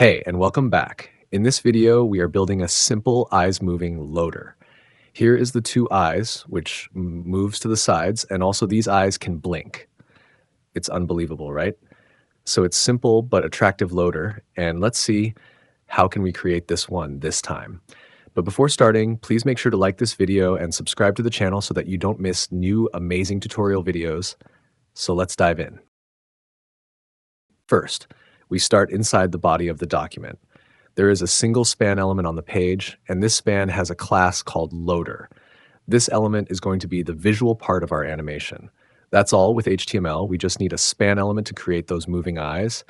Hey, and welcome back. In this video, we are building a simple eyes moving loader. Here is the two eyes, which moves to the sides, and also these eyes can blink. It's unbelievable, right? So it's simple but attractive loader, and let's see how can we create this one this time. But before starting, please make sure to like this video and subscribe to the channel so that you don't miss new amazing tutorial videos. So let's dive in. First, we start inside the body of the document. There is a single span element on the page, and this span has a class called loader. This element is going to be the visual part of our animation. That's all with HTML. We just need a span element to create those moving eyes.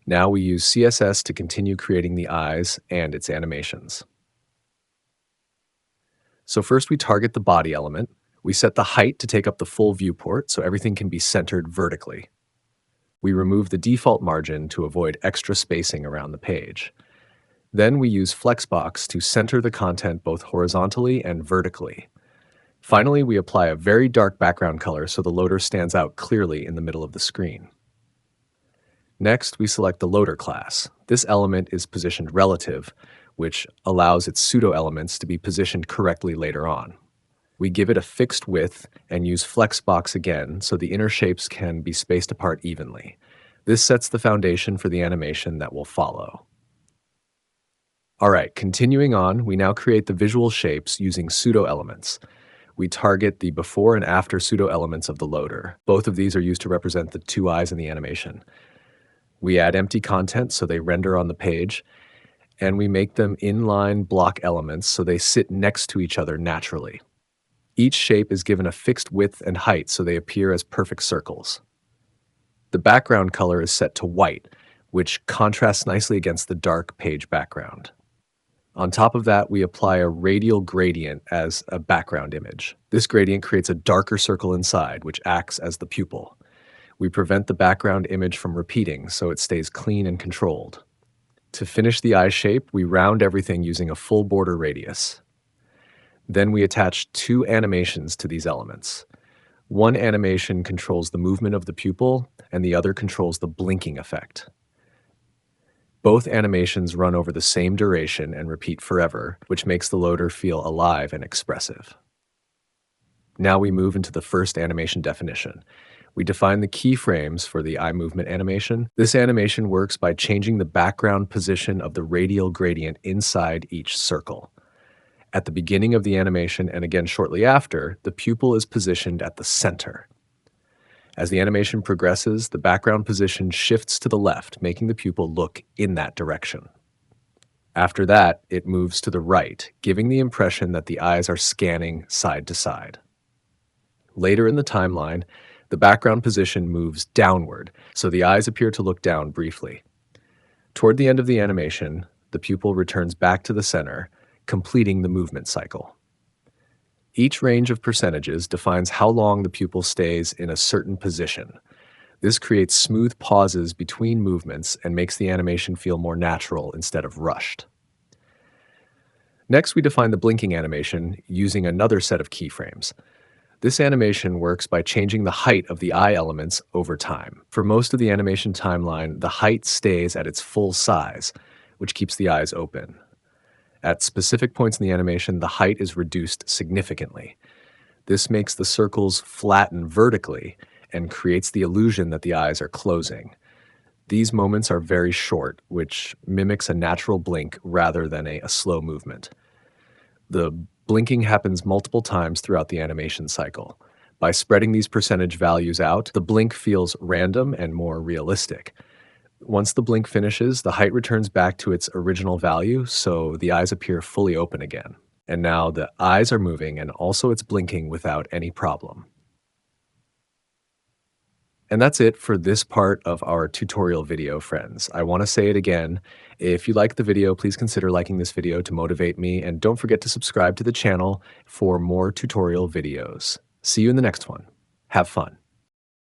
Now we use CSS to continue creating the eyes and its animations. So first we target the body element. We set the height to take up the full viewport so everything can be centered vertically. We remove the default margin to avoid extra spacing around the page. Then we use Flexbox to center the content both horizontally and vertically. Finally, we apply a very dark background color so the loader stands out clearly in the middle of the screen. Next, we select the loader class. This element is positioned relative, which allows its pseudo-elements to be positioned correctly later on. We give it a fixed width and use Flexbox again so the inner shapes can be spaced apart evenly. This sets the foundation for the animation that will follow. All right, continuing on, we now create the visual shapes using pseudo-elements. We target the before and after pseudo-elements of the loader. Both of these are used to represent the two eyes in the animation. We add empty content so they render on the page, and we make them inline block elements so they sit next to each other naturally. Each shape is given a fixed width and height so they appear as perfect circles. The background color is set to white, which contrasts nicely against the dark page background. On top of that, we apply a radial gradient as a background image. This gradient creates a darker circle inside, which acts as the pupil. We prevent the background image from repeating, so it stays clean and controlled. To finish the eye shape, we round everything using a full border radius. Then we attach two animations to these elements. One animation controls the movement of the pupil, and the other controls the blinking effect. Both animations run over the same duration and repeat forever, which makes the loader feel alive and expressive. Now we move into the first animation definition. We define the keyframes for the eye movement animation. This animation works by changing the background position of the radial gradient inside each circle. At the beginning of the animation and again shortly after, the pupil is positioned at the center. As the animation progresses, the background position shifts to the left, making the pupil look in that direction. After that, it moves to the right, giving the impression that the eyes are scanning side to side. Later in the timeline, the background position moves downward, so the eyes appear to look down briefly. Toward the end of the animation, the pupil returns back to the center, completing the movement cycle. Each range of percentages defines how long the pupil stays in a certain position. This creates smooth pauses between movements and makes the animation feel more natural instead of rushed. Next, we define the blinking animation using another set of keyframes. This animation works by changing the height of the eye elements over time. For most of the animation timeline, the height stays at its full size, which keeps the eyes open. At specific points in the animation, the height is reduced significantly. This makes the circles flatten vertically and creates the illusion that the eyes are closing. These moments are very short, which mimics a natural blink rather than a slow movement. The blinking happens multiple times throughout the animation cycle. By spreading these percentage values out, the blink feels random and more realistic. Once the blink finishes, the height returns back to its original value, so the eyes appear fully open again. And now the eyes are moving and also it's blinking without any problem. And that's it for this part of our tutorial video, friends. I want to say it again. If you liked the video, please consider liking this video to motivate me, and don't forget to subscribe to the channel for more tutorial videos. See you in the next one. Have fun.